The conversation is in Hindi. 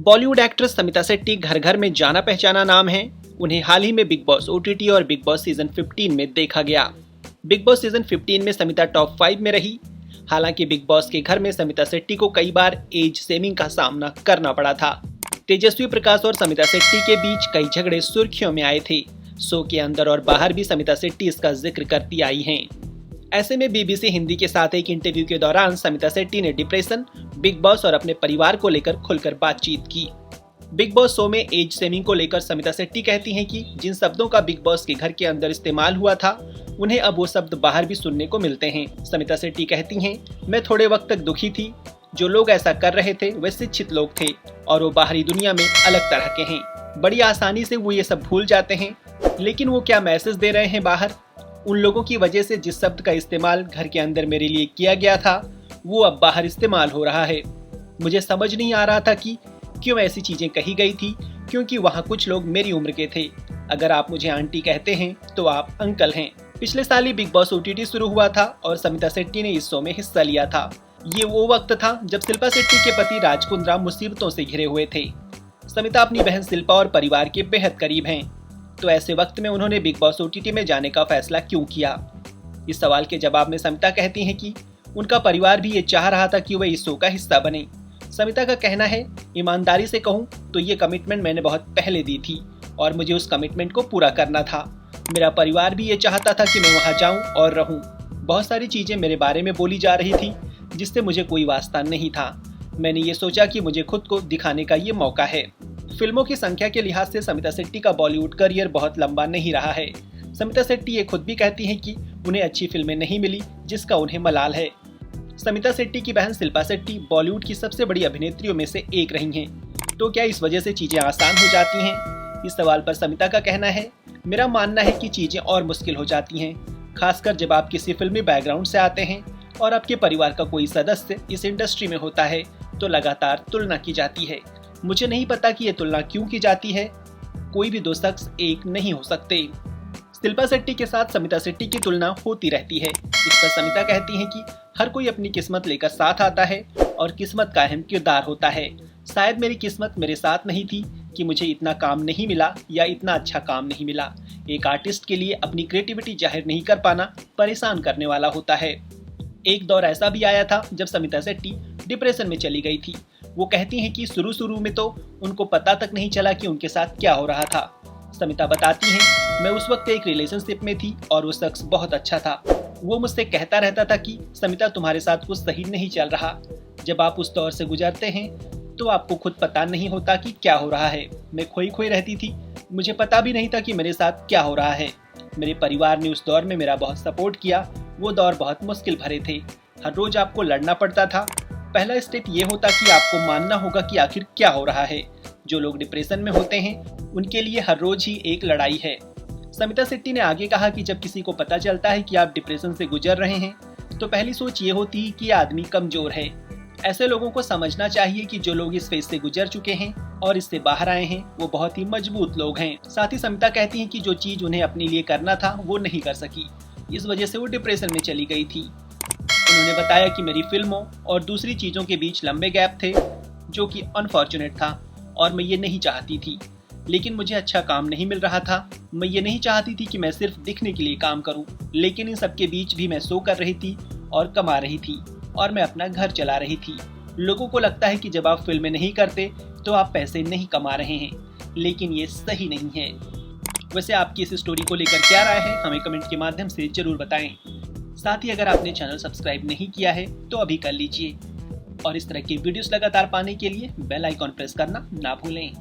बॉलीवुड एक्ट्रेस समिता शेट्टी घर घर में जाना पहचाना नाम है। उन्हें हाल ही में बिग बॉस ओटीटी और बिग बॉस सीजन 15 में देखा गया। बिग बॉस सीजन 15 में समिता टॉप 5 में रही। हालांकि बिग बॉस के घर में समिता शेट्टी को कई बार एज सेमिंग का सामना करना पड़ा था। तेजस्वी प्रकाश और समिता शेट्टी के बीच कई झगड़े सुर्खियों में आए थे। शो के अंदर और बाहर भी समिता शेट्टी इसका जिक्र करती आई हैं। ऐसे में बीबीसी हिंदी के साथ एक इंटरव्यू के दौरान समिता शेट्टी ने डिप्रेशन, बिग बॉस और अपने परिवार को लेकर खुलकर बातचीत की। बिग बॉस शो में एज सेमिंग को लेकर समिता शेट्टी कहती हैं कि जिन शब्दों का बिग बॉस के घर के अंदर इस्तेमाल हुआ था, उन्हें अब वो शब्द बाहर भी सुनने को मिलते हैं। समिता शेट्टी कहती हैं, मैं थोड़े वक्त तक दुखी थी। जो लोग ऐसा कर रहे थे वे शिक्षित लोग थे और वो बाहरी दुनिया में अलग तरह के हैं। बड़ी आसानी से वो ये सब भूल जाते हैं। लेकिन वो क्या मैसेज दे रहे हैं बाहर? उन लोगों की वजह से जिस शब्द का इस्तेमाल घर के अंदर मेरे लिए किया गया था, वो अब बाहर इस्तेमाल हो रहा है। मुझे समझ नहीं आ रहा था कि क्यों ऐसी चीजें कही गई थी, क्योंकि वहाँ कुछ लोग मेरी उम्र के थे। अगर आप मुझे आंटी कहते हैं तो आप अंकल हैं। पिछले साल ही बिग बॉस ओटीटी शुरू हुआ था और समिता शेट्टी ने इस शो में हिस्सा लिया था। ये वो वक्त था जब शिल्पा शेट्टी के पति राज कुंद्रा मुसीबतों से घिरे हुए थे। समिता अपनी बहन शिल्पा और परिवार के बेहद करीब हैं। तो ऐसे वक्त में उन्होंने बिग बॉस ओटीटी में जाने का फैसला क्यों किया? इस सवाल के जवाब में समिता कहती हैं कि उनका परिवार भी ये चाह रहा था कि वह इस शो का हिस्सा बने। समिता का कहना है, ईमानदारी से कहूँ तो ये कमिटमेंट मैंने बहुत पहले दी थी और मुझे उस कमिटमेंट को पूरा करना था। मेरा परिवार भी ये चाहता था कि मैं वहाँ जाऊँ और रहूँ। बहुत सारी चीज़ें मेरे बारे में बोली जा रही थी जिससे मुझे कोई वास्ता नहीं था। मैंने ये सोचा कि मुझे खुद को दिखाने का ये मौका है। फिल्मों की संख्या के लिहाज से समिता शेट्टी का बॉलीवुड करियर बहुत लंबा नहीं रहा है। समिता शेट्टी ये खुद भी कहती हैं कि उन्हें अच्छी फिल्में नहीं मिली जिसका उन्हें मलाल है। समिता शेट्टी की बहन शिल्पा शेट्टी बॉलीवुड की सबसे बड़ी अभिनेत्रियों में से एक रही हैं। तो क्या इस वजह से चीजें आसान हो जाती हैं? इस सवाल पर समिता का कहना है, मेरा मानना है कि चीजें और मुश्किल हो जाती हैं, खासकर जब आप किसी फिल्मी बैकग्राउंड से आते हैं और आपके परिवार का कोई सदस्य इस इंडस्ट्री में होता है तो लगातार तुलना की जाती है। मुझे नहीं पता कि ये तुलना क्यों की जाती है। कोई भी दो शख्स एक नहीं हो सकते। शिल्पा शेट्टी के साथ समिता शेट्टी की तुलना होती रहती है। इस पर समिता कहती हैं कि हर कोई अपनी किस्मत लेकर साथ आता है और किस्मत का अहम किरदार होता है। शायद मेरी किस्मत मेरे साथ नहीं थी कि मुझे इतना काम नहीं मिला या इतना अच्छा काम नहीं मिला। एक आर्टिस्ट के लिए अपनी क्रिएटिविटी जाहिर नहीं कर पाना परेशान करने वाला होता है। एक दौर ऐसा भी आया था जब समिता शेट्टी डिप्रेशन में चली गई थी। वो कहती हैं कि शुरू में तो उनको पता तक नहीं चला कि उनके साथ क्या हो रहा था। समिता बताती हैं, मैं उस वक्त एक रिलेशनशिप में थी और वो शख्स बहुत अच्छा था। वो मुझसे कहता रहता था कि समिता तुम्हारे साथ कुछ सही नहीं चल रहा। जब आप उस दौर से गुजरते हैं तो आपको खुद पता नहीं होता कि क्या हो रहा है। मैं खोई खोई रहती थी। मुझे पता भी नहीं था कि मेरे साथ क्या हो रहा है। मेरे परिवार ने उस दौर में मेरा बहुत सपोर्ट किया। वो दौर बहुत मुश्किल भरे थे। हर रोज आपको लड़ना पड़ता था। पहला स्टेप ये होता कि आपको मानना होगा कि आखिर क्या हो रहा है। जो लोग डिप्रेशन में होते हैं उनके लिए हर रोज ही एक लड़ाई है। समिता शेट्टी ने आगे कहा कि जब किसी को पता चलता है कि आप डिप्रेशन से गुजर रहे हैं तो पहली सोच ये होती है कि आदमी कमजोर है। ऐसे लोगों को समझना चाहिए कि जो लोग इस फेज से गुजर चुके हैं और इससे बाहर आए हैं वो बहुत ही मजबूत लोग हैं। साथ ही समिता कहती हैं कि जो चीज उन्हें अपने लिए करना था वो नहीं कर सकी, इस वजह से वो डिप्रेशन में चली गई थी। उन्होंने बताया कि मेरी फिल्मों और दूसरी चीज़ों के बीच लंबे गैप थे जो कि अनफॉर्चुनेट था और मैं ये नहीं चाहती थी। लेकिन मुझे अच्छा काम नहीं मिल रहा था। मैं ये नहीं चाहती थी कि मैं सिर्फ दिखने के लिए काम करूं। लेकिन इन सब के बीच भी मैं शो कर रही थी और कमा रही थी और मैं अपना घर चला रही थी। लोगों को लगता है कि जब आप फिल्में नहीं करते तो आप पैसे नहीं कमा रहे हैं, लेकिन ये सही नहीं है। वैसे आपकी इस स्टोरी को लेकर क्या राय है, हमें कमेंट के माध्यम से जरूर बताएं। साथ ही अगर आपने चैनल सब्सक्राइब नहीं किया है तो अभी कर लीजिए और इस तरह की वीडियोस लगातार पाने के लिए बेल आइकॉन प्रेस करना ना भूलें।